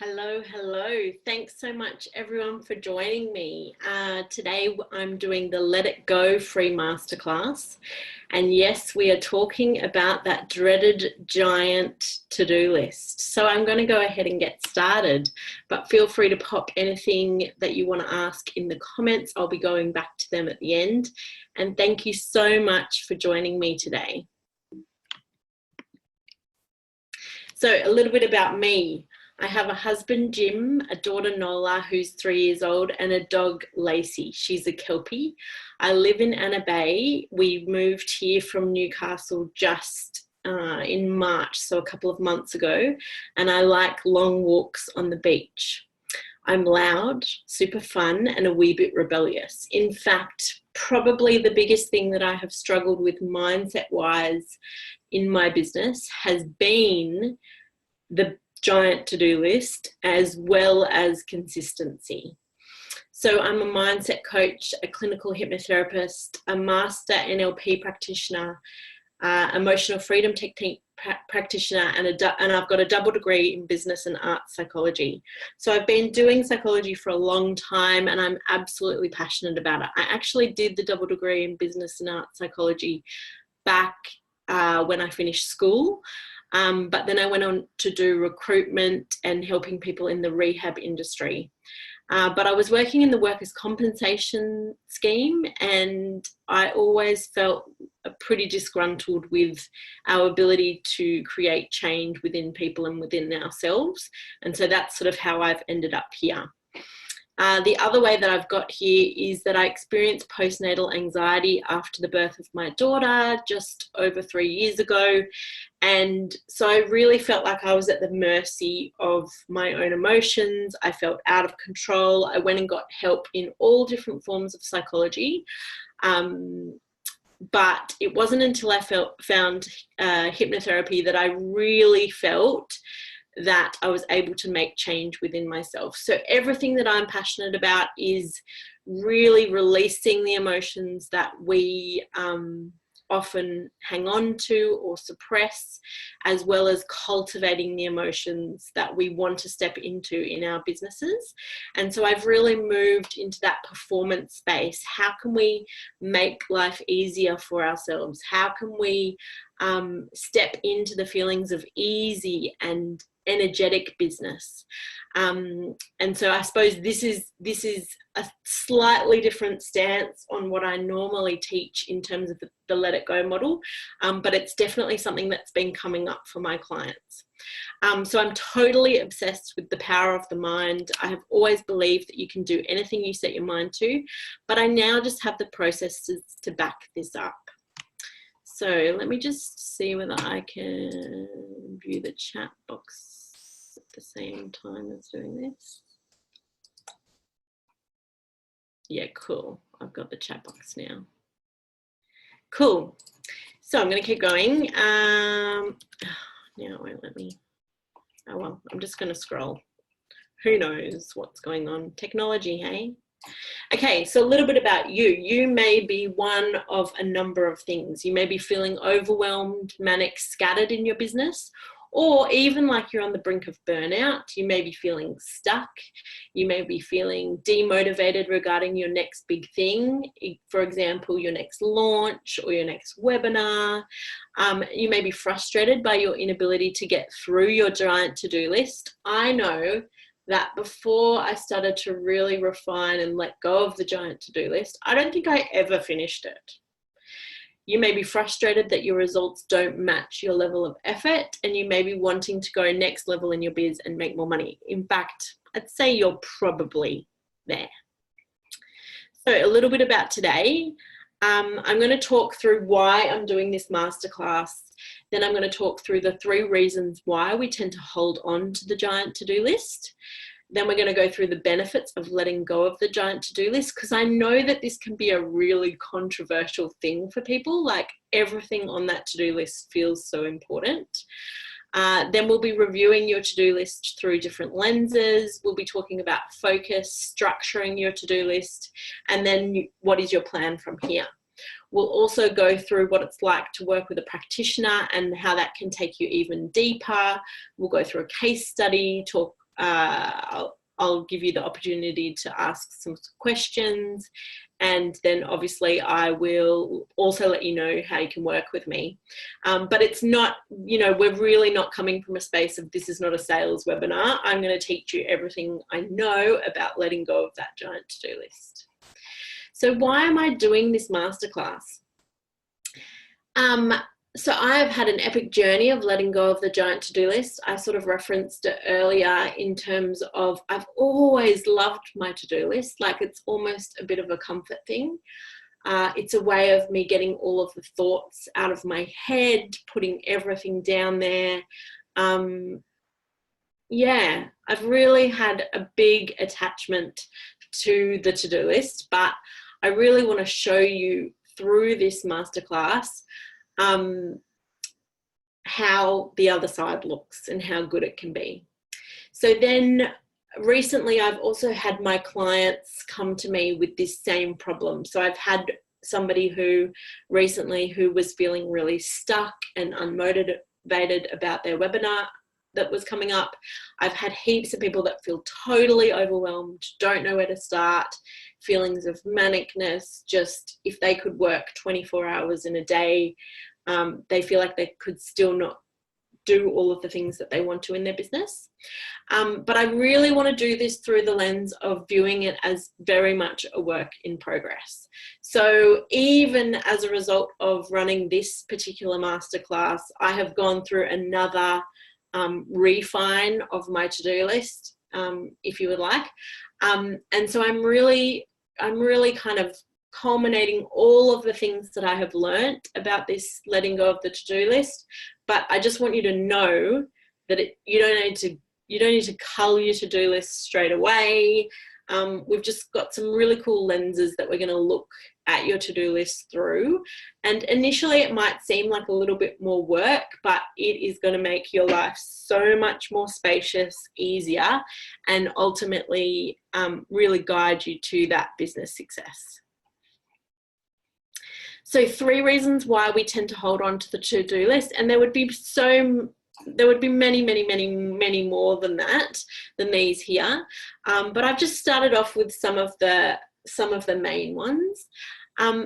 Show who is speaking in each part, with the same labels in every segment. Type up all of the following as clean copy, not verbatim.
Speaker 1: Hello, hello. Thanks so much everyone for joining me. Today I'm doing the Let It Go free masterclass. And yes, we are talking about that dreaded giant to-do list. So I'm going to go ahead and get started, but feel free to pop anything that you want to ask in the comments. I'll be going back to them at the end. And thank you so much for joining me today. So a little bit about me. I have a husband, Jim, a daughter, Nola, who's 3 years old, and a dog, Lacey. She's a Kelpie. I live in Anna Bay. We moved here from Newcastle just in March, so a couple of months ago, and I like long walks on the beach. I'm loud, super fun, and a wee bit rebellious. In fact, probably the biggest thing that I have struggled with mindset-wise in my business has been the giant to-do list as well as consistency. So I'm a mindset coach, a clinical hypnotherapist, a master NLP practitioner, emotional freedom technique practitioner, and I've got a double degree in business and art psychology. So I've been doing psychology for a long time and I'm absolutely passionate about it. I actually did the double degree in business and art psychology back when I finished school. But then I went on to do recruitment and helping people in the rehab industry. But I was working in the workers' compensation scheme and I always felt pretty disgruntled with our ability to create change within people and within ourselves. And so that's sort of how I've ended up here. The other way that I've got here is that I experienced postnatal anxiety after the birth of my daughter just over 3 years ago. And so I really felt like I was at the mercy of my own emotions. I felt out of control. I went and got help in all different forms of psychology. But it wasn't until I found hypnotherapy that I really felt that I was able to make change within myself. So everything that I'm passionate about is really releasing the emotions that we often hang on to or suppress, as well as cultivating the emotions that we want to step into in our businesses. And so I've really moved into that performance space. How can we make life easier for ourselves? How can we step into the feelings of easy and energetic business? And so I suppose this is a slightly different stance on what I normally teach in terms of the Let It Go model, but it's definitely something that's been coming up for my clients. So I'm totally obsessed with the power of the mind. I have always believed that you can do anything you set your mind to, but I now just have the processes to back this up. So let me just see whether I can view the chat box at the same time as doing this. Yeah, cool. I've got the chat box now. Cool. So I'm going to keep going. Now it won't let me. Oh well, I'm just going to scroll. Who knows what's going on? Technology, hey? Okay, so a little bit about you. You may be one of a number of things. You may be feeling overwhelmed, manic, scattered in your business, or even like you're on the brink of burnout. You may be feeling stuck. You may be feeling demotivated regarding your next big thing. For example, your next launch or your next webinar. You may be frustrated by your inability to get through your giant to-do list. I know that before I started to really refine and let go of the giant to-do list, I don't think I ever finished it. You may be frustrated that your results don't match your level of effort, and you may be wanting to go next level in your biz and make more money. In fact, I'd say you're probably there. So a little bit about today. I'm going to talk through why I'm doing this masterclass. Then I'm going to talk through the 3 reasons why we tend to hold on to the giant to-do list. Then we're going to go through the benefits of letting go of the giant to-do list, because I know that this can be a really controversial thing for people. Like, everything on that to-do list feels so important. Then we'll be reviewing your to-do list through different lenses. We'll be talking about focus, structuring your to-do list, and then what is your plan from here. We'll also go through what it's like to work with a practitioner and how that can take you even deeper. We'll go through a case study, talk I'll give you the opportunity to ask some questions, and then obviously I will also let you know how you can work with me. But it's not, we're really not coming from a space of this is not a sales webinar. I'm going to teach you everything I know about letting go of that giant to-do list. So why am I doing this masterclass? So I've had an epic journey of letting go of the giant to-do list. I sort of referenced it earlier in terms of I've always loved my to-do list. Like, it's almost a bit of a comfort thing. It's a way of me getting all of the thoughts out of my head, putting everything down there. Yeah, I've really had a big attachment to the to-do list, but I really want to show you through this masterclass how the other side looks and how good it can be. So then recently I've also had my clients come to me with this same problem. So I've had somebody who was feeling really stuck and unmotivated about their webinar that was coming up. I've had heaps of people that feel totally overwhelmed, don't know where to start, feelings of manicness, just if they could work 24 hours in a day, they feel like they could still not do all of the things that they want to in their business. But I really want to do this through the lens of viewing it as very much a work in progress. So even as a result of running this particular masterclass, I have gone through another refine of my to-do list, if you would like. And so I'm really kind of culminating all of the things that I have learned about this letting go of the to-do list. But I just want you to know that you don't need to cull your to-do list straight away. We've just got some really cool lenses that we're going to look at your to-do list through. And initially it might seem like a little bit more work, but it is going to make your life so much more spacious, easier, and ultimately really guide you to that business success. So 3 reasons why we tend to hold on to the to-do list, and there would be many more than these here. But I've just started off with some of the main ones.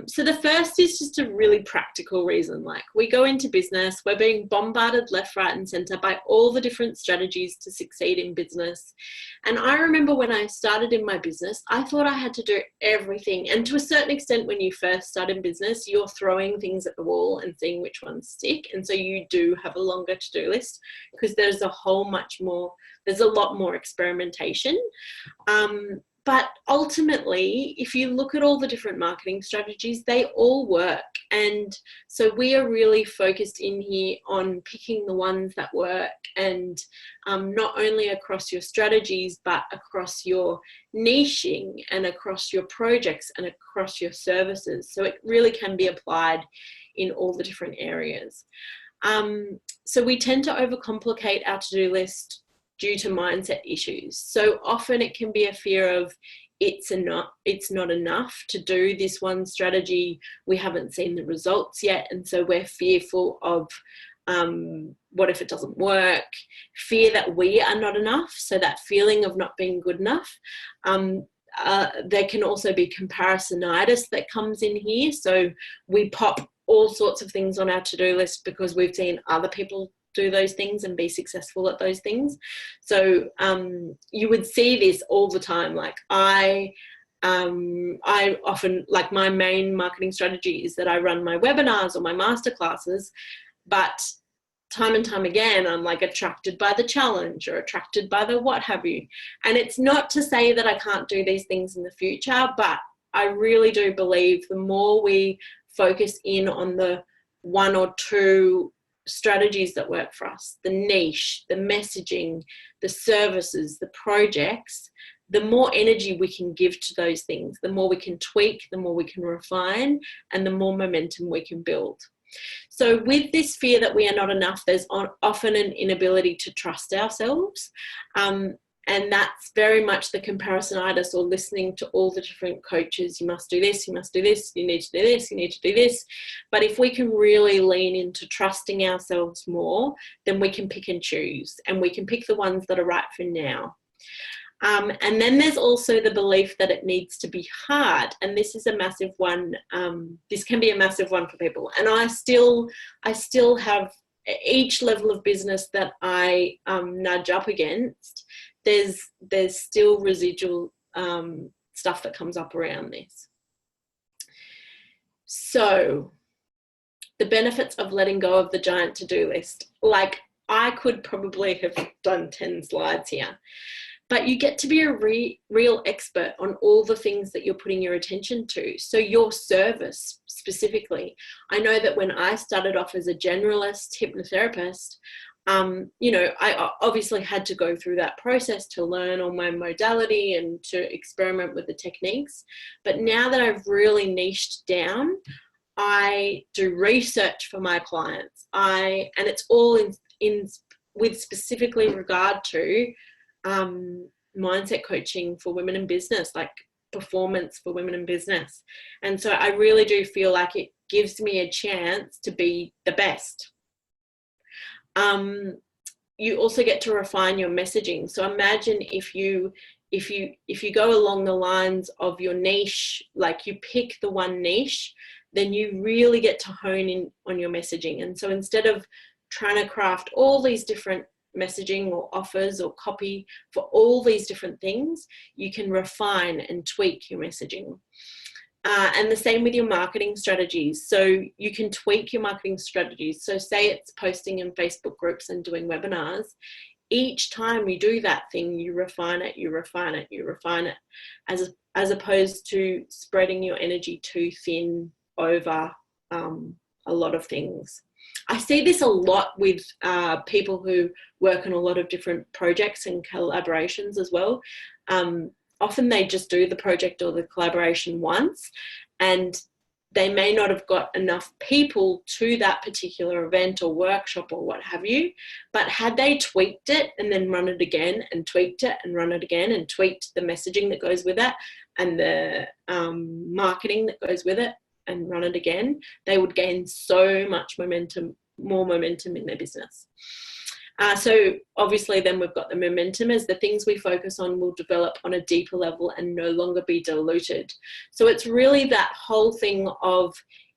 Speaker 1: So the first is just a really practical reason. Like, we go into business, we're being bombarded left, right, and center by all the different strategies to succeed in business. And I remember when I started in my business, I thought I had to do everything. And to a certain extent, when you first start in business, you're throwing things at the wall and seeing which ones stick. And so you do have a longer to-do list because there's a lot more experimentation. But ultimately, if you look at all the different marketing strategies, they all work. And so we are really focused in here on picking the ones that work, and not only across your strategies, but across your niching and across your projects and across your services. So it really can be applied in all the different areas. So we tend to overcomplicate our to-do list due to mindset issues. So often it can be a fear of it's not enough to do this one strategy. We haven't seen the results yet, and so we're fearful of what if it doesn't work? Fear that we are not enough, so that feeling of not being good enough. There can also be comparisonitis that comes in here. So we pop all sorts of things on our to-do list because we've seen other people do those things and be successful at those things. So you would see this all the time. Like I often, like, my main marketing strategy is that I run my webinars or my masterclasses, but time and time again, I'm like attracted by the challenge or attracted by the what have you. And it's not to say that I can't do these things in the future, but I really do believe the more we focus in on the 1 or 2 strategies that work for us, the niche, the messaging, the services, the projects, the more energy we can give to those things, the more we can tweak, the more we can refine, and the more momentum we can build. So with this fear that we are not enough, there's often an inability to trust ourselves. And that's very much the comparisonitis, or listening to all the different coaches. You must do this, you must do this, you need to do this, you need to do this. But if we can really lean into trusting ourselves more, then we can pick and choose, and we can pick the ones that are right for now. And then there's also the belief that it needs to be hard. And this is a massive one. This can be a massive one for people. And I still have each level of business that I nudge up against, there's still residual stuff that comes up around this. So the benefits of letting go of the giant to-do list. Like, I could probably have done 10 slides here, but you get to be a real expert on all the things that you're putting your attention to. So your service specifically. I know that when I started off as a generalist hypnotherapist, you know, I obviously had to go through that process to learn on my modality and to experiment with the techniques. But now that I've really niched down, I do research for my clients. And it's all in with specifically regard to mindset coaching for women in business, like performance for women in business. And so I really do feel like it gives me a chance to be the best. You also get to refine your messaging. So imagine if you go along the lines of your niche, like you pick the one niche, then you really get to hone in on your messaging. And so instead of trying to craft all these different messaging or offers or copy for all these different things, you can refine and tweak your messaging. And the same with your marketing strategies. So you can tweak your marketing strategies. So say it's posting in Facebook groups and doing webinars. Each time you do that thing, you refine it, you refine it, you refine it, as opposed to spreading your energy too thin over a lot of things. I see this a lot with people who work on a lot of different projects and collaborations as well. Often they just do the project or the collaboration once, and they may not have got enough people to that particular event or workshop or what have you. But had they tweaked it and then run it again and tweaked it and run it again and tweaked the messaging that goes with it and the marketing that goes with it and run it again, they would gain so much momentum, more momentum in their business. So obviously then we've got the momentum as the things we focus on will develop on a deeper level and no longer be diluted. So it's really that whole thing of,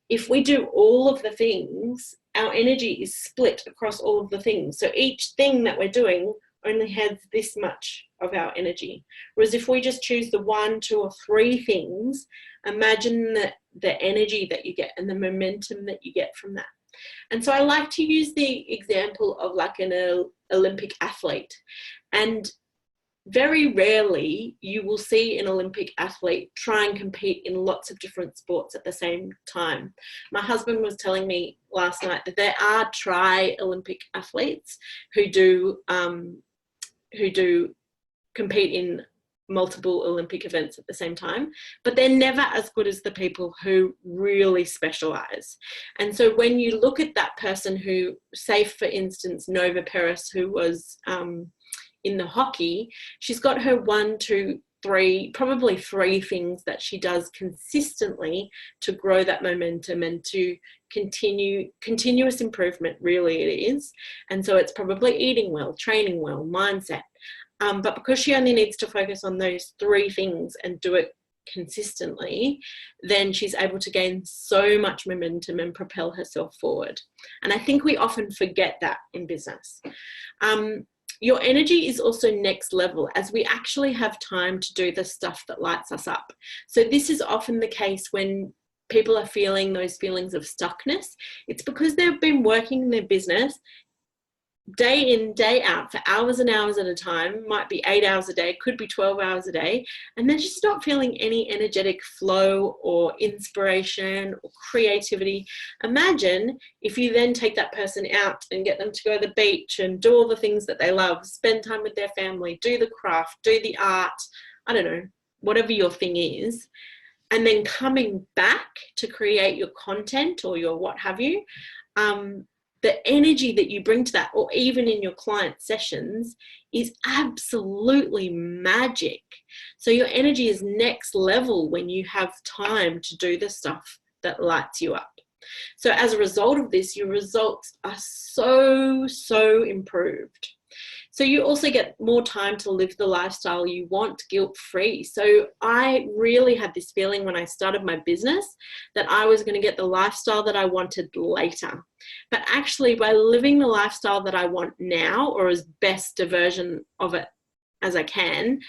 Speaker 1: if we do all of the things, our energy is split across all of the things. So each thing that we're doing only has this much of our energy. Whereas if we just choose the 1, 2, or 3 things, imagine the energy that you get and the momentum that you get from that. And so I like to use the example of like an Olympic athlete. And very rarely you will see an Olympic athlete try and compete in lots of different sports at the same time. My husband was telling me last night that there are tri-Olympic athletes who do compete in multiple Olympic events at the same time, but they're never as good as the people who really specialize. And so when you look at that person who, say for instance, Nova Peris, who was in the hockey, she's got her 1, 2, 3, probably 3 things that she does consistently to grow that momentum and to continuous improvement, really it is. And so it's probably eating well, training well, mindset. But because she only needs to focus on those 3 things and do it consistently, then she's able to gain so much momentum and propel herself forward. And I think we often forget that in business. Your energy is also next level, as we actually have time to do the stuff that lights us up. So this is often the case when people are feeling those feelings of stuckness. It's because they've been working in their business day in, day out for hours and hours at a time, might be 8 hours a day, could be 12 hours a day, and they're just not feeling any energetic flow or inspiration or creativity. Imagine if you then take that person out and get them to go to the beach and do all the things that they love, spend time with their family, do the craft, do the art, I don't know, whatever your thing is, and then coming back to create your content or your what have you. The energy that you bring to that, or even in your client sessions, is absolutely magic. So your energy is next level when you have time to do the stuff that lights you up. So as a result of this, your results are so improved. So you also get more time to live the lifestyle you want guilt-free. So I really had this feeling when I started my business that I was going to get the lifestyle that I wanted later. But actually, by living the lifestyle that I want now, or as best a version of it as I can,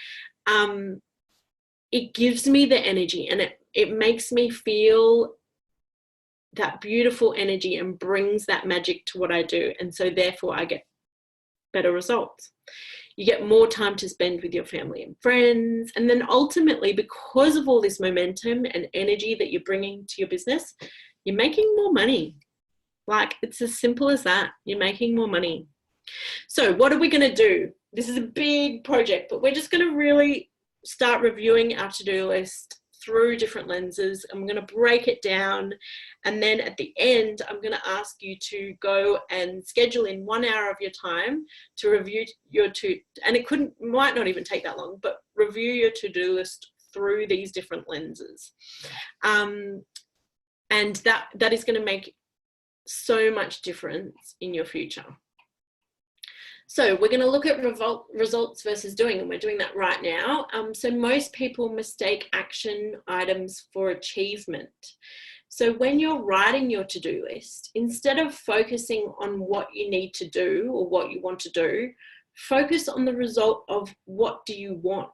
Speaker 1: it gives me the energy, and it makes me feel that beautiful energy and brings that magic to what I do. And so therefore I get better results. You get more time to spend with your family and friends. And then ultimately, because of all this momentum and energy that you're bringing to your business, you're making more money. Like, it's as simple as that. You're making more money. So what are we going to do? This is a big project, but we're just going to really start reviewing our to-do list through different lenses. I'm going to break it down, and then at the end I'm going to ask you to go and schedule in 1 hour of your time to review your and it might not even take that long, but review your to-do list through these different lenses, and that is going to make so much difference in your future. So we're going to look at results versus doing, and we're doing that right now. So most people mistake action items for achievement. So when you're writing your to-do list, instead of focusing on what you need to do or what you want to do, focus on the result of what do you want?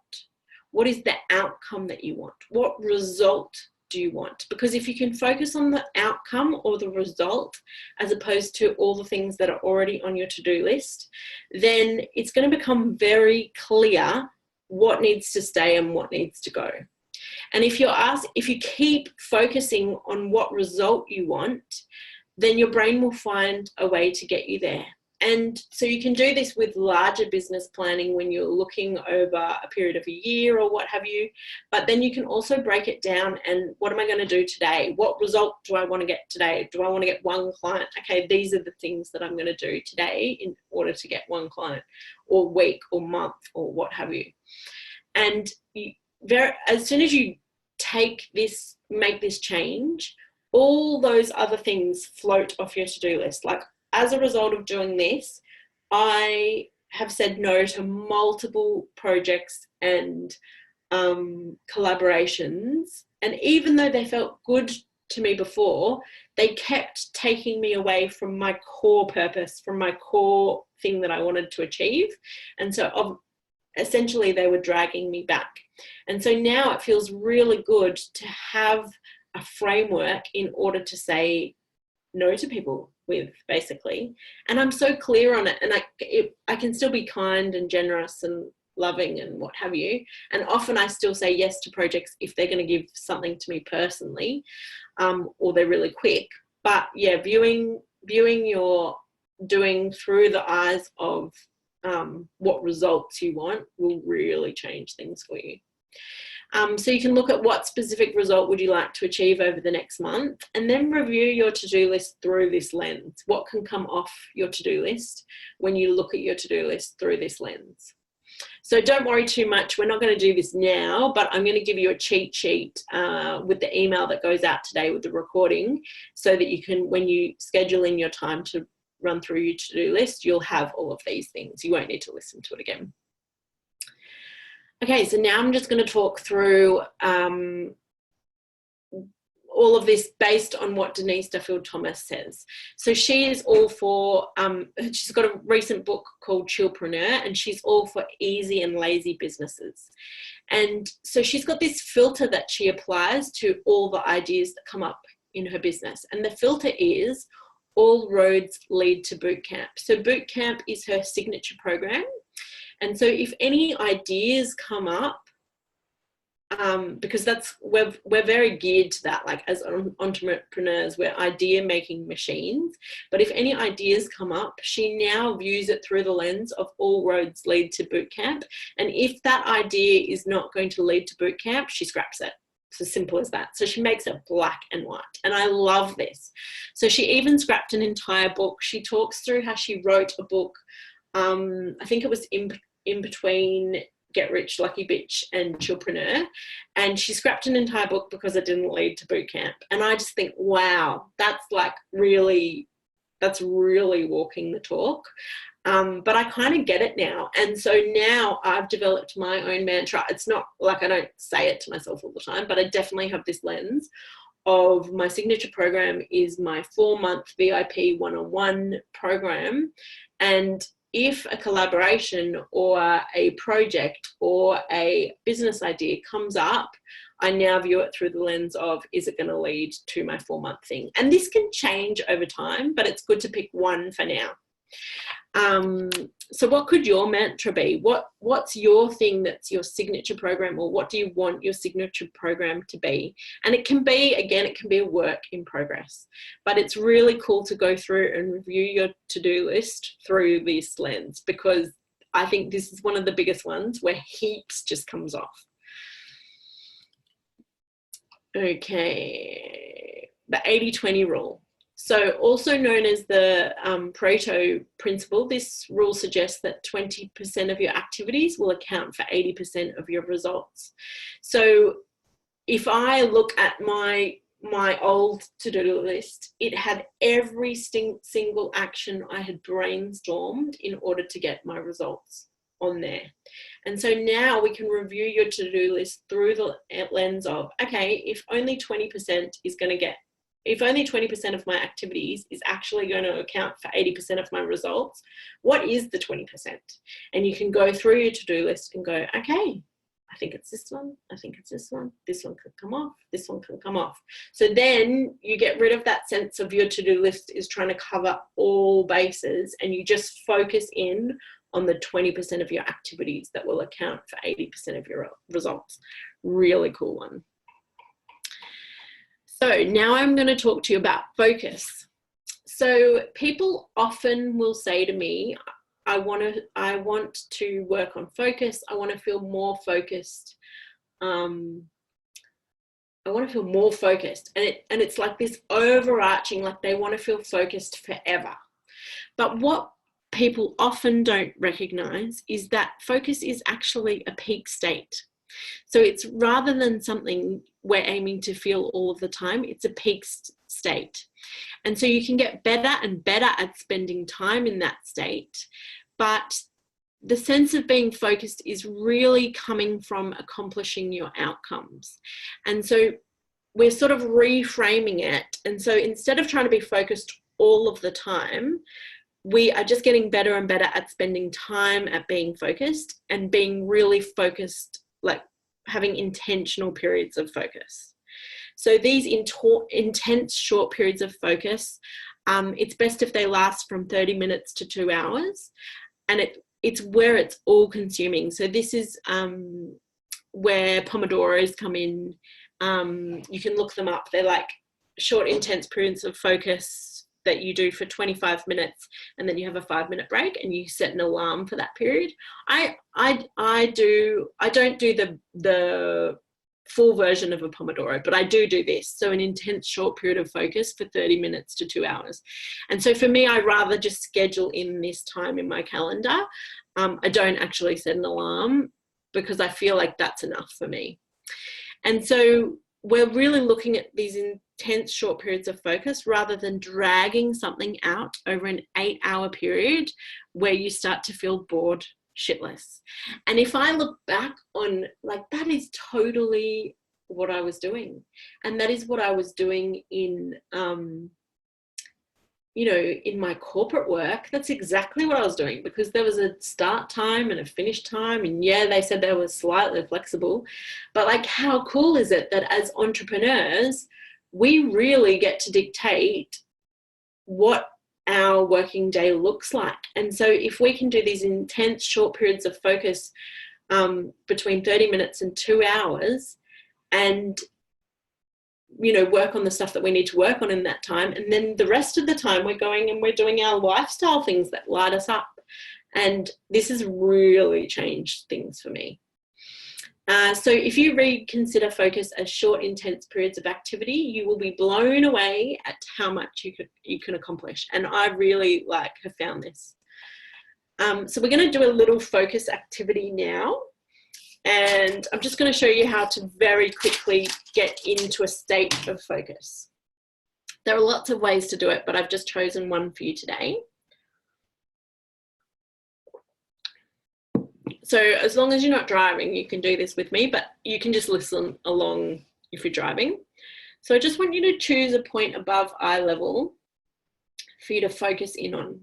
Speaker 1: What is the outcome that you want? What result do you want? Because if you can focus on the outcome or the result as opposed to all the things that are already on your to-do list, then it's going to become very clear what needs to stay and what needs to go. And if you keep focusing on what result you want, then your brain will find a way to get you there. And so you can do this with larger business planning when you're looking over a period of a year or what have you. But then you can also break it down and what am I going to do today? What result do I want to get today? Do I want to get one client? Okay, these are the things that I'm going to do today in order to get one client, or week or month or what have you. And as soon as you make this change, all those other things float off your to-do list. Like, as a result of doing this, I have said no to multiple projects and collaborations. And even though they felt good to me before, they kept taking me away from my core purpose, from my core thing that I wanted to achieve. And so essentially they were dragging me back. And so now it feels really good to have a framework in order to say no to people with, basically. And I'm so clear on it, and I can still be kind and generous and loving and what have you, and often I still say yes to projects if they're going to give something to me personally, or they're really quick. But yeah, viewing your doing through the eyes of what results you want will really change things for you. So you can look at what specific result would you like to achieve over the next month, and then review your to-do list through this lens. What can come off your to-do list when you look at your to-do list through this lens? So don't worry too much. We're not going to do this now, but I'm going to give you a cheat sheet with the email that goes out today with the recording, so that you can, when you schedule in your time to run through your to-do list, you'll have all of these things. You won't need to listen to it again. Okay, so now I'm just going to talk through all of this based on what Denise Duffield Thomas says. So she is all for, she's got a recent book called Chillpreneur, and she's all for easy and lazy businesses. And so she's got this filter that she applies to all the ideas that come up in her business. And the filter is all roads lead to bootcamp. So bootcamp is her signature program. And so if any ideas come up, because we're very geared to that, like as entrepreneurs, we're idea making machines. But if any ideas come up, she now views it through the lens of all roads lead to bootcamp. And if that idea is not going to lead to bootcamp, she scraps it. It's as simple as that. So she makes it black and white. And I love this. So she even scrapped an entire book. She talks through how she wrote a book. I think it was in between Get Rich, Lucky Bitch and Chillpreneur, and she scrapped an entire book because it didn't lead to bootcamp. And I just think, wow, that's that's really walking the talk. But I kind of get it now. And so now I've developed my own mantra. It's not like I don't say it to myself all the time, but I definitely have this lens of my signature program is my 4-month VIP one-on-one program. And if a collaboration or a project or a business idea comes up, I now view it through the lens of, is it going to lead to my 4-month thing? And this can change over time, but it's good to pick one for now. So what could your mantra be? What's your thing that's your signature program, or what do you want your signature program to be? And it can be, again, it can be a work in progress, but it's really cool to go through and review your to-do list through this lens, because I think this is one of the biggest ones where heaps just comes off. Okay, the 80-20 rule. So also known as the Pareto principle, this rule suggests that 20% of your activities will account for 80% of your results. So if I look at my old to-do list, it had every single action I had brainstormed in order to get my results on there. And so now we can review your to-do list through the lens of, okay, if only 20% of my activities is actually going to account for 80% of my results, what is the 20%? And you can go through your to-do list and go, okay, I think it's this one, I think it's this one could come off, this one can come off. So then you get rid of that sense of your to-do list is trying to cover all bases, and you just focus in on the 20% of your activities that will account for 80% of your results. Really cool one. So now I'm going to talk to you about focus. So people often will say to me, I want to work on focus. I want to feel more focused. I want to feel more focused. And it's like this overarching, like they want to feel focused forever. But what people often don't recognize is that focus is actually a peak state. So it's rather than something we're aiming to feel all of the time, it's a peak state. And so you can get better and better at spending time in that state. But the sense of being focused is really coming from accomplishing your outcomes. And so we're sort of reframing it. And so instead of trying to be focused all of the time, we are just getting better and better at spending time at being focused and being really focused, like having intentional periods of focus. So these intense short periods of focus, it's best if they last from 30 minutes to 2 hours, and it's where it's all consuming. So this is where Pomodoros come in. You can look them up. They're like short, intense periods of focus that you do for 25 minutes, and then you have a 5-minute break and you set an alarm for that period. I don't do the full version of a Pomodoro, but I do this. So an intense short period of focus for 30 minutes to 2 hours. And so for me, I rather just schedule in this time in my calendar. I don't actually set an alarm because I feel like that's enough for me. And so we're really looking at these intense short periods of focus rather than dragging something out over an 8-hour period where you start to feel bored shitless. And if I look back on, like, that is totally what I was doing. And that is what I was doing in, in my corporate work. That's exactly what I was doing, because there was a start time and a finish time. And yeah, they said they were slightly flexible, but like, how cool is it that as entrepreneurs, we really get to dictate what our working day looks like? And so if we can do these intense short periods of focus between 30 minutes and 2 hours, and work on the stuff that we need to work on in that time, and then the rest of the time we're going and we're doing our lifestyle things that light us up. And this has really changed things for me. So if you reconsider focus as short, intense periods of activity, you will be blown away at how much you can accomplish. And I really have found this. So we're going to do a little focus activity now. And I'm just going to show you how to very quickly get into a state of focus. There are lots of ways to do it, but I've just chosen one for you today. So as long as you're not driving, you can do this with me, but you can just listen along if you're driving. So I just want you to choose a point above eye level for you to focus in on.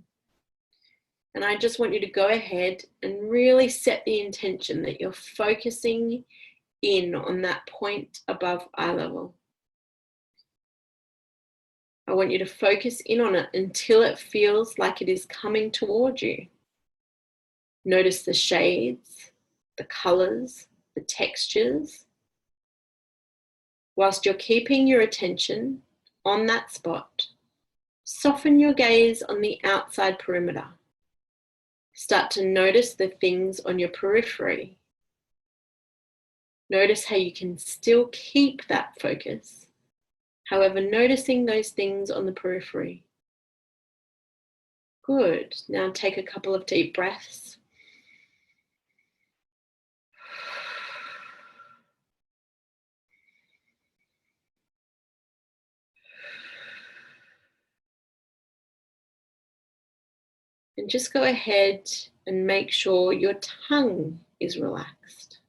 Speaker 1: And I just want you to go ahead and really set the intention that you're focusing in on that point above eye level. I want you to focus in on it until it feels like it is coming toward you. Notice the shades, the colors, the textures. Whilst you're keeping your attention on that spot, soften your gaze on the outside perimeter. Start to notice the things on your periphery. Notice how you can still keep that focus. However, noticing those things on the periphery. Good. Now take a couple of deep breaths. And just go ahead and make sure your tongue is relaxed.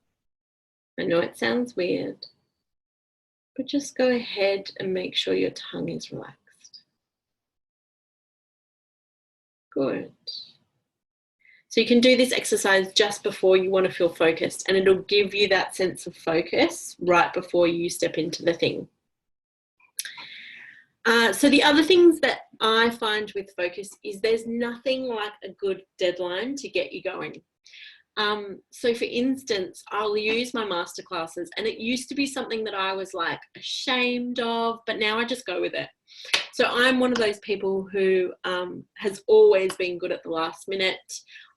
Speaker 1: I know it sounds weird, but just go ahead and make sure your tongue is relaxed. Good. So you can do this exercise just before you want to feel focused, and it'll give you that sense of focus right before you step into the thing. So the other things that I find with focus is there's nothing like a good deadline to get you going. So for instance, I'll use my masterclasses, and it used to be something that I was like ashamed of, but now I just go with it. So I'm one of those people who has always been good at the last minute.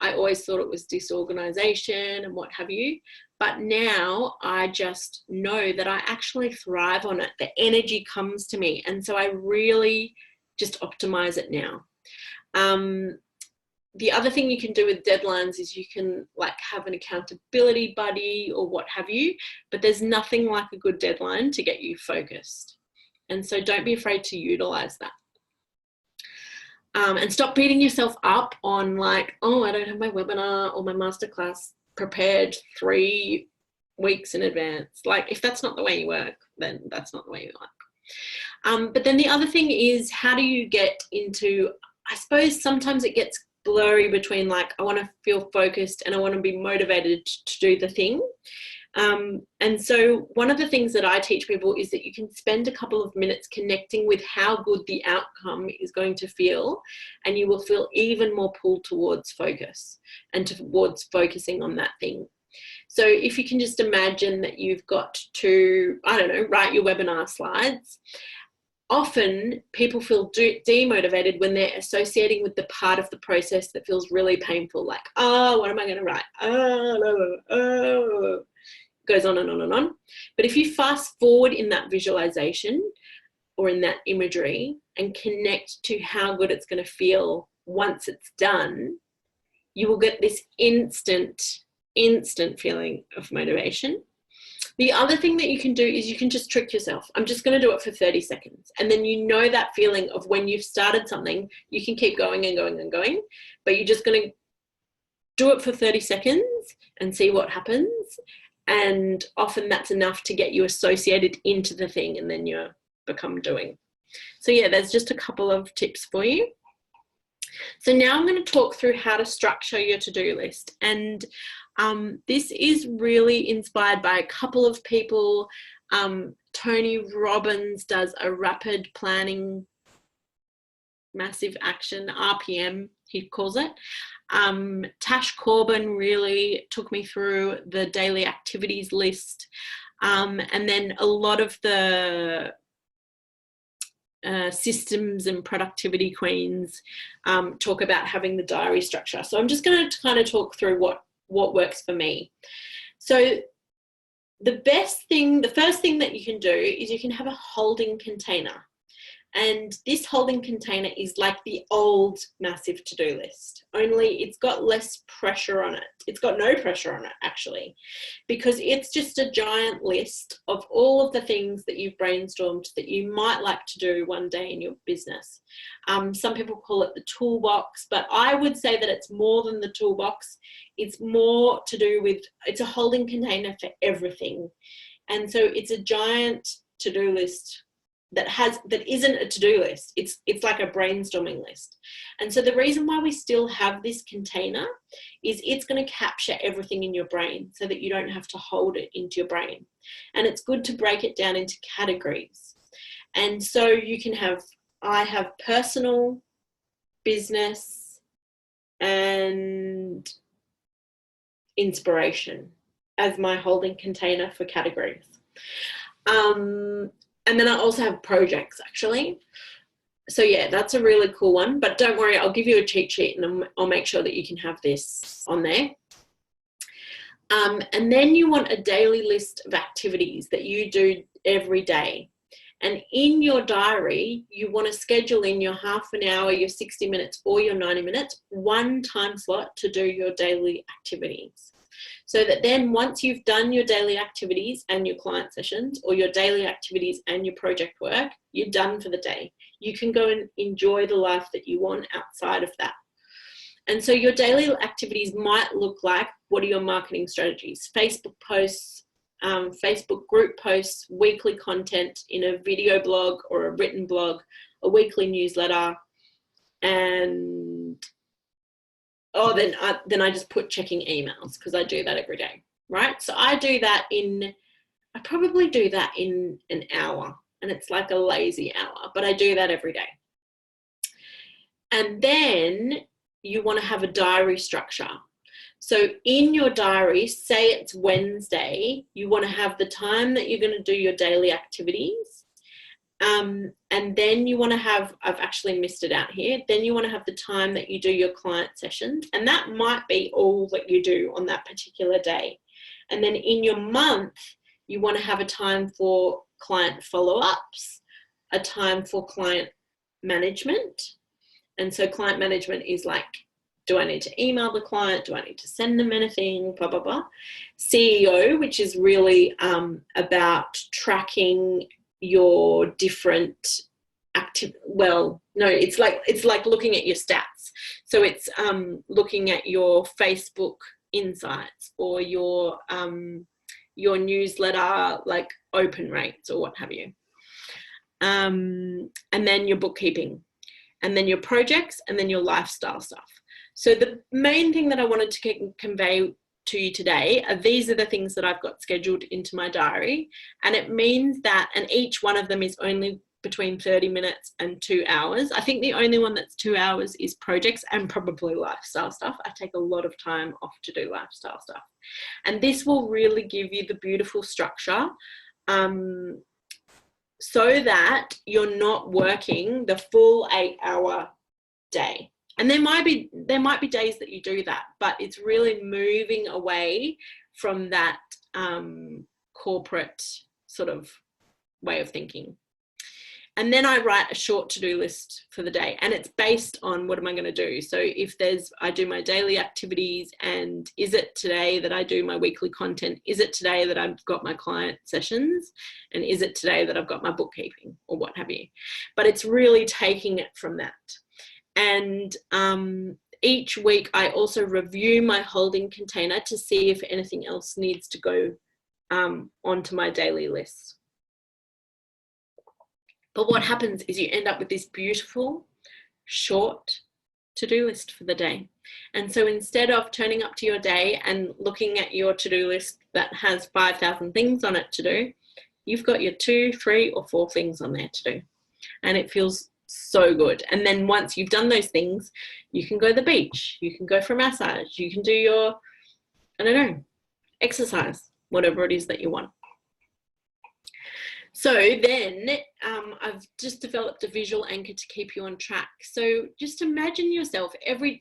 Speaker 1: I always thought it was disorganization and what have you. But now I just know that I actually thrive on it. The energy comes to me. And so I really just optimize it now. The other thing you can do with deadlines is you can like have an accountability buddy or what have you, but there's nothing like a good deadline to get you focused. And so don't be afraid to utilize that. And stop beating yourself up on like, oh, I don't have my webinar or my masterclass prepared 3 weeks in advance. Like if that's not the way you work, then that's not the way you work. But then the other thing is, how do you get into, I suppose sometimes it gets blurry between like, I want to feel focused and I want to be motivated to do the thing. And so one of the things that I teach people is that you can spend a couple of minutes connecting with how good the outcome is going to feel, and you will feel even more pulled towards focus and towards focusing on that thing. So if you can just imagine that you've got to, I don't know, write your webinar slides. Often people feel demotivated when they're associating with the part of the process that feels really painful, like, oh, what am I going to write? Oh. Goes on and on and on. But if you fast forward in that visualization or in that imagery and connect to how good it's going to feel once it's done, you will get this instant feeling of motivation. The other thing that you can do is you can just trick yourself. I'm just going to do it for 30 seconds. And then you know that feeling of when you've started something, you can keep going and going and going, but you're just going to do it for 30 seconds and see what happens. And often that's enough to get you associated into the thing, and then you become doing. So yeah, there's just a couple of tips for you. So now I'm going to talk through how to structure your to-do list. And this is really inspired by a couple of people. Tony Robbins does a rapid planning, massive action, RPM, he calls it. Tash Corbin really took me through the daily activities list. And then a lot of the systems and productivity queens talk about having the diary structure. So I'm just going to kind of talk through what works for me. So the first thing that you can do is you can have a holding container. And this holding container is like the old massive to-do list, only it's got less pressure on it. It's got no pressure on it, actually, because it's just a giant list of all of the things that you've brainstormed that you might like to do one day in your business. Some people call it the toolbox, but I would say that it's more than the toolbox. It's more to do with, it's a holding container for everything. And so it's a giant to-do list that isn't a to-do list. It's like a brainstorming list. And so the reason why we still have this container is it's going to capture everything in your brain so that you don't have to hold it into your brain. And it's good to break it down into categories. And so you can have, I have personal, business, and inspiration as my holding container for categories. And then I also have projects, actually. So yeah, that's a really cool one, but don't worry, I'll give you a cheat sheet and I'll make sure that you can have this on there. And then you want a daily list of activities that you do every day. And in your diary, you want to schedule in your half an hour, your 60 minutes or your 90 minutes, one time slot to do your daily activities. So that then once you've done your daily activities and your client sessions, or your daily activities and your project work, you're done for the day. You can go and enjoy the life that you want outside of that. And so your daily activities might look like, what are your marketing strategies? Facebook posts, Facebook group posts, weekly content in a video blog or a written blog, a weekly newsletter, and then I just put checking emails, because I do that every day, right? So I probably do that in an hour, and it's like a lazy hour, but I do that every day. And then you want to have a diary structure. So in your diary, say it's Wednesday, you want to have the time that you're going to do your daily activities. And then you want to have, I've actually missed it out here, then you want to have the time that you do your client sessions, and that might be all that you do on that particular day. And then in your month, you want to have a time for client follow-ups, a time for client management. And so client management is like, do I need to email the client? Do I need to send them anything? Blah, blah, blah. CEO, which is really about tracking your different it's like looking at your stats. So it's looking at your Facebook insights or your newsletter, like open rates or what have you. And then your bookkeeping, and then your projects, and then your lifestyle stuff. So the main thing that I wanted to convey to you today are, these are the things that I've got scheduled into my diary. And it means that, and each one of them is only between 30 minutes and 2 hours. I think the only one that's 2 hours is projects and probably lifestyle stuff. I take a lot of time off to do lifestyle stuff. And this will really give you the beautiful structure so that you're not working the full 8-hour day. And there might be days that you do that, but it's really moving away from that corporate sort of way of thinking. And then I write a short to-do list for the day, and it's based on what am I going to do. So if I do my daily activities, and is it today that I do my weekly content? Is it today that I've got my client sessions? And is it today that I've got my bookkeeping or what have you? But it's really taking it from that. And each week I also review my holding container to see if anything else needs to go onto my daily list. But what happens is you end up with this beautiful, short to-do list for the day. And so instead of turning up to your day and looking at your to-do list that has 5,000 things on it to do, you've got your 2, 3, or 4 things on there to do. And it feels so good. And then once you've done those things, you can go to the beach, you can go for a massage, you can do your, exercise, whatever it is that you want. So then I've just developed a visual anchor to keep you on track. So just imagine yourself,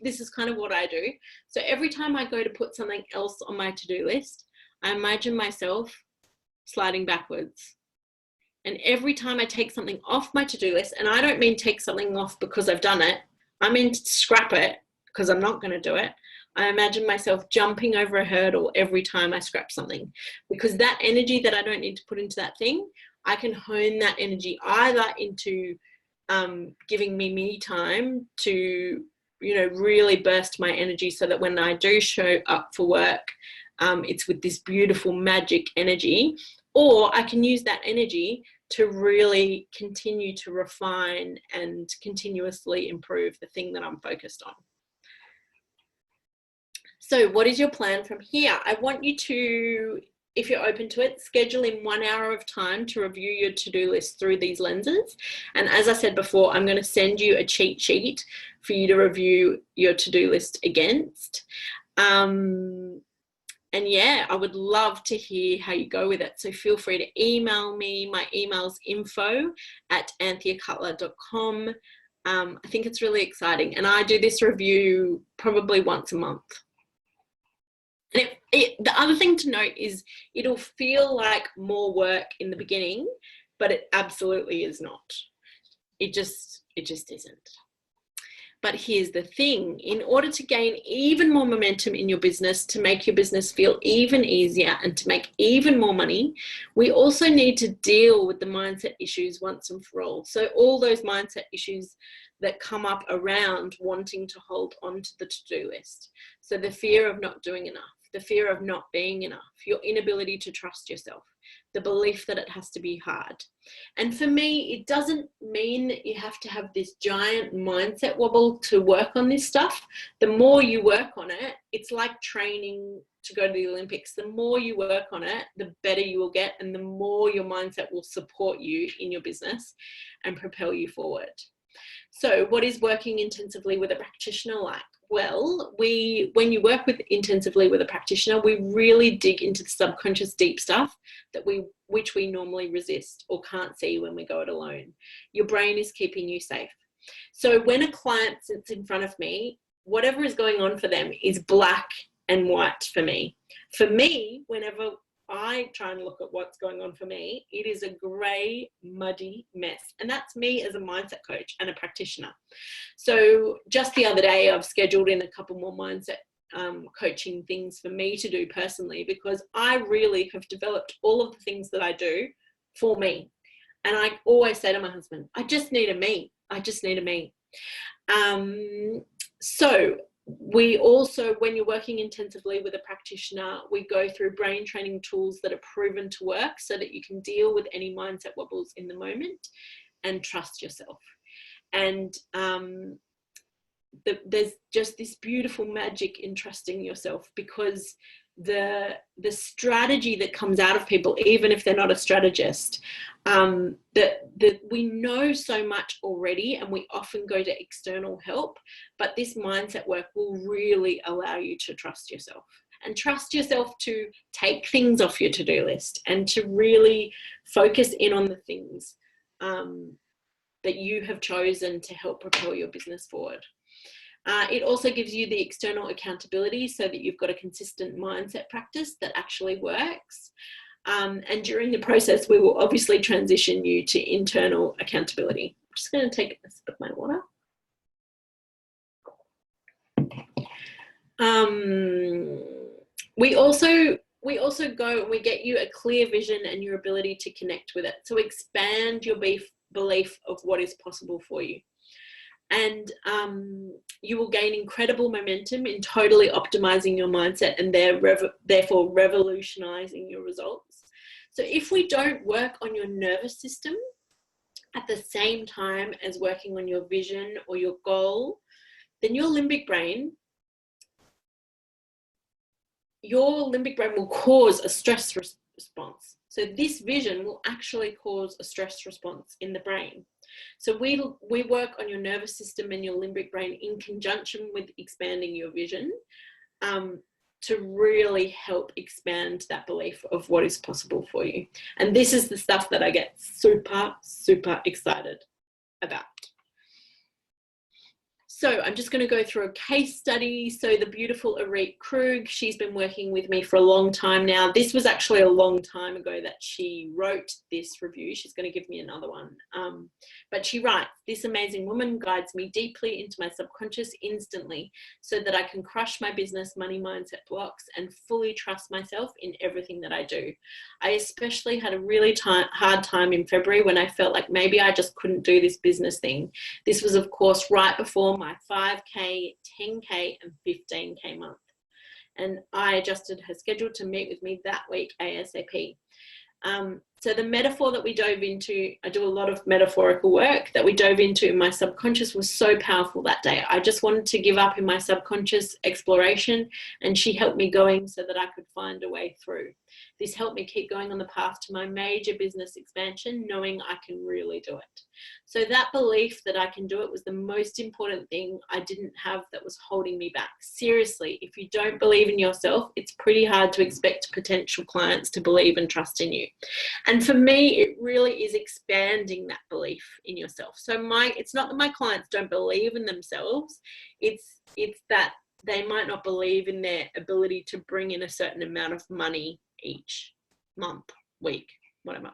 Speaker 1: this is kind of what I do. So every time I go to put something else on my to-do list, I imagine myself sliding backwards. And every time I take something off my to-do list, and I don't mean take something off because I've done it, I mean scrap it because I'm not going to do it. I imagine myself jumping over a hurdle every time I scrap something, because that energy that I don't need to put into that thing, I can hone that energy either into giving me time to, you know, really burst my energy so that when I do show up for work, it's with this beautiful magic energy, or I can use that energy to really continue to refine and continuously improve the thing that I'm focused on. So what is your plan from here? I want you to, if you're open to it, schedule in 1 hour of time to review your to-do list through these lenses. And as I said before, I'm going to send you a cheat sheet for you to review your to-do list against. And yeah, I would love to hear how you go with it. So feel free to email me. My email's info@antheacutler.com. I think it's really exciting. And I do this review probably once a month. And the other thing to note is it'll feel like more work in the beginning, but it absolutely is not. It just isn't. But here's the thing, in order to gain even more momentum in your business, to make your business feel even easier and to make even more money, we also need to deal with the mindset issues once and for all. So all those mindset issues that come up around wanting to hold on to the to-do list. So the fear of not doing enough, the fear of not being enough, your inability to trust yourself, the belief that it has to be hard. And for me, it doesn't mean that you have to have this giant mindset wobble to work on this stuff. The more you work on it, it's like training to go to the Olympics. The more you work on it, the better you will get, and the more your mindset will support you in your business and propel you forward. So what is working intensively with a practitioner like? Well, when you work intensively with a practitioner, we really dig into the subconscious deep stuff which we normally resist or can't see when we go it alone. Your brain is keeping you safe. So when a client sits in front of me, whatever is going on for them is black and white for me. For me, whenever I try and look at what's going on for me, it is a grey, muddy mess. And that's me as a mindset coach and a practitioner. So just the other day, I've scheduled in a couple more mindset coaching things for me to do personally, because I really have developed all of the things that I do for me. And I always say to my husband, I just need a me. I just need a me. So we also, when you're working intensively with a practitioner, we go through brain training tools that are proven to work so that you can deal with any mindset wobbles in the moment and trust yourself. And there's just this beautiful magic in trusting yourself, because the strategy that comes out of people, even if they're not a strategist, that we know so much already, and we often go to external help, but this mindset work will really allow you to trust yourself, and trust yourself to take things off your to-do list and to really focus in on the things that you have chosen to help propel your business forward. It also gives you the external accountability so that you've got a consistent mindset practice that actually works. And during the process, we will obviously transition you to internal accountability. I'm just going to take a sip of my water. We also go and we get you a clear vision and your ability to connect with it. So expand your belief of what is possible for you. And you will gain incredible momentum in totally optimizing your mindset and therefore revolutionizing your results. So if we don't work on your nervous system at the same time as working on your vision or your goal, then your limbic brain will cause a stress response. So this vision will actually cause a stress response in the brain. So we work on your nervous system and your limbic brain in conjunction with expanding your vision to really help expand that belief of what is possible for you. And this is the stuff that I get super, super excited about. So I'm just going to go through a case study. So the beautiful Arit Krug, she's been working with me for a long time now. This was actually a long time ago that she wrote this review. She's going to give me another one. But she writes, "This amazing woman guides me deeply into my subconscious instantly so that I can crush my business money mindset blocks and fully trust myself in everything that I do. I especially had a really hard time in February when I felt like maybe I just couldn't do this business thing. This was, of course, right before my 5K, 10K, and 15K month. And I adjusted her schedule to meet with me that week ASAP. So the metaphor that we dove into, I do a lot of metaphorical work that we dove into in my subconscious was so powerful that day. I just wanted to give up in my subconscious exploration, and she helped me going so that I could find a way through. This helped me keep going on the path to my major business expansion, knowing I can really do it. So that belief that I can do it was the most important thing I didn't have that was holding me back. Seriously, if you don't believe in yourself, it's pretty hard to expect potential clients to believe and trust in you. And for me, it really is expanding that belief in yourself. So it's not that my clients don't believe in themselves. It's that they might not believe in their ability to bring in a certain amount of money each month, week, whatever.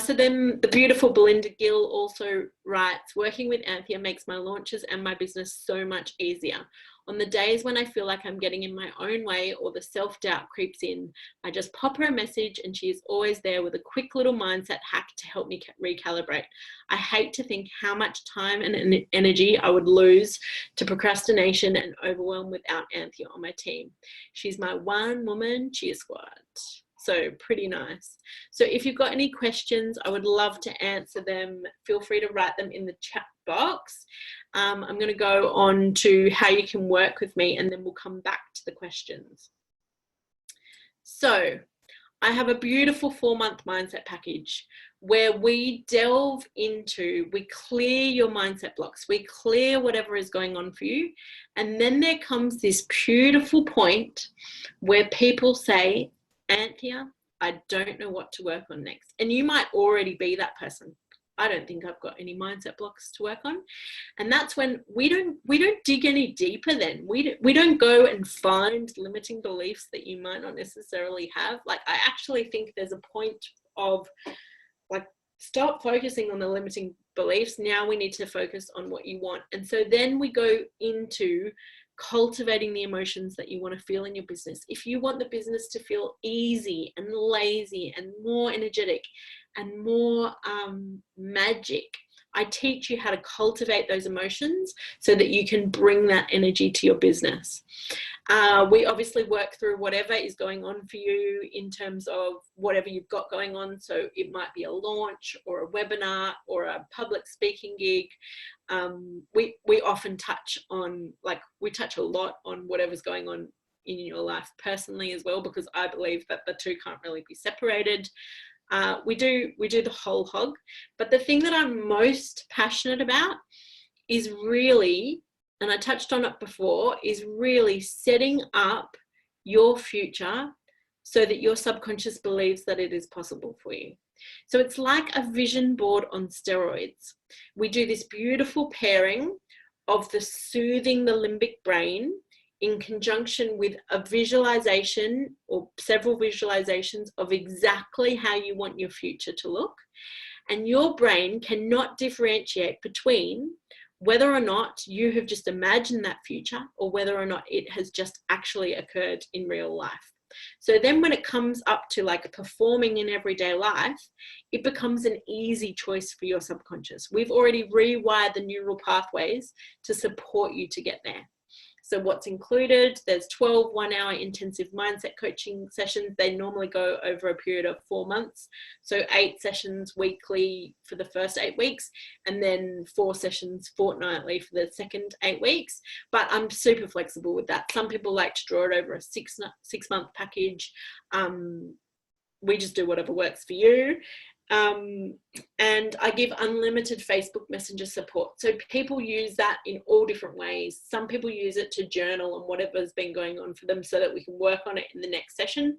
Speaker 1: So then the beautiful Belinda Gill also writes, "Working with Anthea makes my launches and my business so much easier. On the days when I feel like I'm getting in my own way or the self-doubt creeps in, I just pop her a message and she is always there with a quick little mindset hack to help me recalibrate. I hate to think how much time and energy I would lose to procrastination and overwhelm without Anthea on my team. She's my one-woman cheer squad." So pretty nice. So if you've got any questions, I would love to answer them. Feel free to write them in the chat box. I'm going to go on to how you can work with me, and then we'll come back to the questions. So I have a beautiful 4-month mindset package where we delve into, we clear your mindset blocks, we clear whatever is going on for you. And then there comes this beautiful point where people say, "Anthea, I don't know what to work on next." And you might already be that person. "I don't think I've got any mindset blocks to work on." And that's when we don't dig any deeper then. We don't go and find limiting beliefs that you might not necessarily have. Like, I actually think there's a point of, like, stop focusing on the limiting beliefs. Now we need to focus on what you want. And so then we go into cultivating the emotions that you want to feel in your business. If you want the business to feel easy and lazy and more energetic and more magic, I teach you how to cultivate those emotions so that you can bring that energy to your business. We obviously work through whatever is going on for you in terms of whatever you've got going on. So it might be a launch or a webinar or a public speaking gig. We often touch on, we touch a lot on whatever's going on in your life personally as well, because I believe that the two can't really be separated. We do the whole hog. But the thing that I'm most passionate about is really, and I touched on it before, is really setting up your future so that your subconscious believes that it is possible for you. So it's like a vision board on steroids. We do this beautiful pairing of the soothing the limbic brain in conjunction with a visualization or several visualizations of exactly how you want your future to look. And your brain cannot differentiate between whether or not you have just imagined that future or whether or not it has just actually occurred in real life. So then when it comes up to like performing in everyday life, it becomes an easy choice for your subconscious. We've already rewired the neural pathways to support you to get there. So what's included, there's 12 one-hour intensive mindset coaching sessions. They normally go over a period of 4 months. So 8 sessions weekly for the first 8 weeks, and then 4 sessions fortnightly for the second 8 weeks. But I'm super flexible with that. Some people like to draw it over a 6-month package. We just do whatever works for you. And I give unlimited Facebook Messenger support. So people use that in all different ways. Some people use it to journal on whatever's been going on for them so that we can work on it in the next session.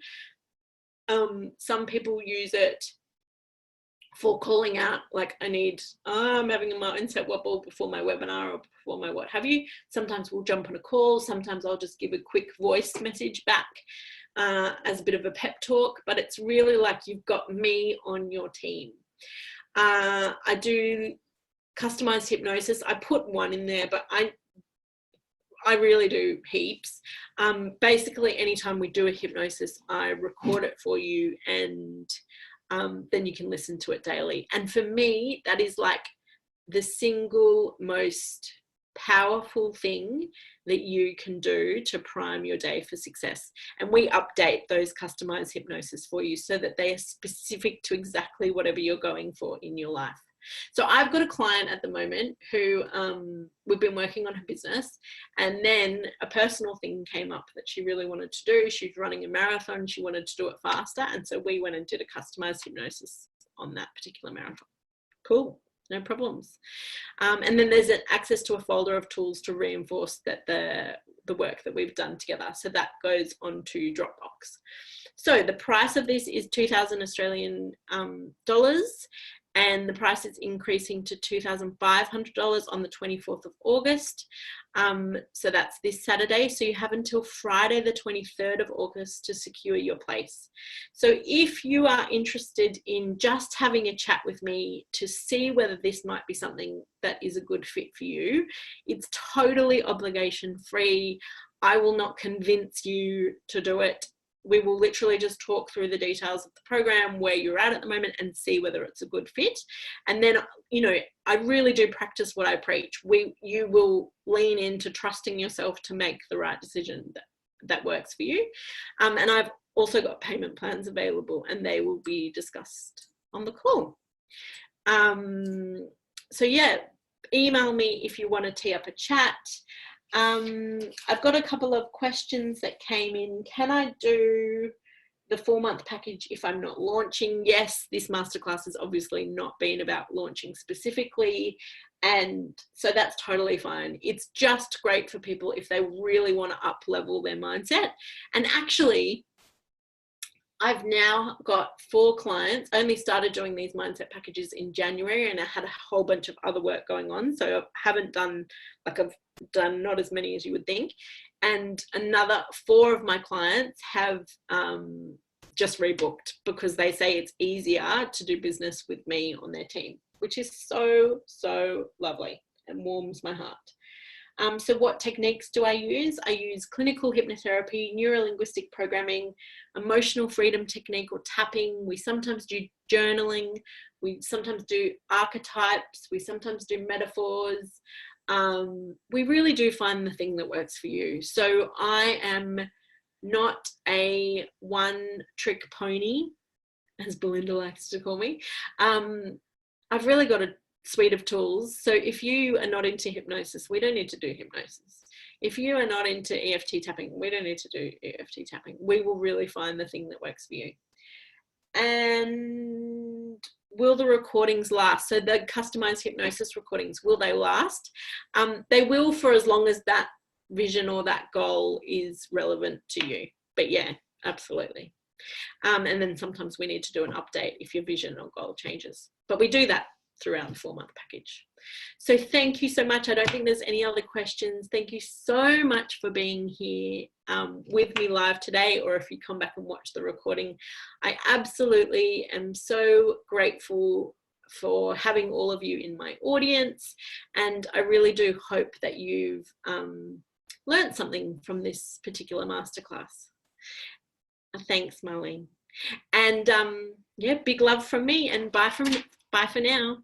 Speaker 1: Some people use it for calling out, like, I'm having a mindset wobble before my webinar or before my what have you. Sometimes we'll jump on a call. Sometimes I'll just give a quick voice message back as a bit of a pep talk, but it's really like you've got me on your team. I do customized hypnosis. I put one in there, but I really do heaps. Basically, anytime we do a hypnosis, I record it for you, and then you can listen to it daily. And for me, that is like the single most powerful thing that you can do to prime your day for success. And we update those customized hypnosis for you so that they are specific to exactly whatever you're going for in your life. So I've got a client at the moment who we've been working on her business, and then a personal thing came up that she really wanted to do. She's running a marathon. She wanted to do it faster. And so we went and did a customized hypnosis on that particular marathon. Cool. No problems. And then there's an access to a folder of tools to reinforce that the work that we've done together. So that goes onto Dropbox. So the price of this is 2,000 Australian dollars. And the price is increasing to $2,500 on the 24th of August. So that's this Saturday. So you have until Friday, the 23rd of August to secure your place. So if you are interested in just having a chat with me to see whether this might be something that is a good fit for you, it's totally obligation free. I will not convince you to do it. We will literally just talk through the details of the program, where you're at the moment, and see whether it's a good fit. And then, you know, I really do practice what I preach. You will lean into trusting yourself to make the right decision that works for you. And I've also got payment plans available, and they will be discussed on the call. So yeah, email me if you want to tee up a chat. I've got a couple of questions that came in. Can I do the 4-month package if I'm not launching? Yes, this masterclass has obviously not been about launching specifically, and so that's totally fine. It's just great for people if they really want to up level their mindset. And actually, I've now got 4 clients. I only started doing these mindset packages in January, and I had a whole bunch of other work going on. So I haven't done, like, I've done not as many as you would think. And another 4 of my clients have just rebooked because they say it's easier to do business with me on their team, which is so, so lovely and warms my heart. So what techniques do I use? I use clinical hypnotherapy, neuro-linguistic programming, emotional freedom technique or tapping. We sometimes do journaling. We sometimes do archetypes. We sometimes do metaphors. We really do find the thing that works for you. So I am not a one-trick pony, as Belinda likes to call me. I've really got a suite of tools. So if you are not into hypnosis, we don't need to do hypnosis. If you are not into EFT tapping, we don't need to do EFT tapping. We will really find the thing that works for you. And will the recordings last? So the customized hypnosis recordings, will they last? They will, for as long as that vision or that goal is relevant to you. But yeah, absolutely. And then sometimes we need to do an update if your vision or goal changes. But we do that throughout the 4-month package. So thank you so much. I don't think there's any other questions. Thank you so much for being here with me live today, or if you come back and watch the recording. I absolutely am so grateful for having all of you in my audience, and I really do hope that you've learned something from this particular masterclass. Thanks, Marlene. And yeah, big love from me, and bye for now.